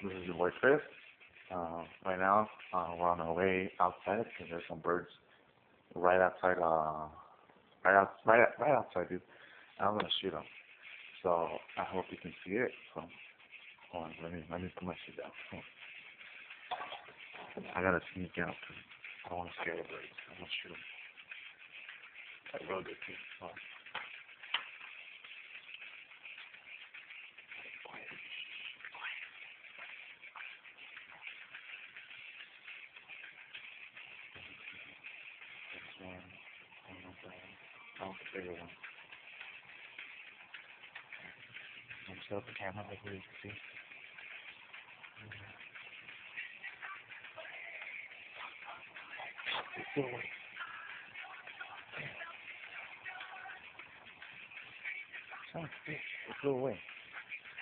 This is your boy Chris. Right now, we're on our way outside because there's some birds right outside. Right outside, dude. And I'm gonna shoot them. So I hope you can see it. So hold on, let me put my shit down. I gotta sneak out because I don't want to scare the birds. I'm gonna shoot them. Like real good too. So. This one, that was the bigger one. I'm set up the camera like you can see. It flew away. Son of a bitch, it flew away.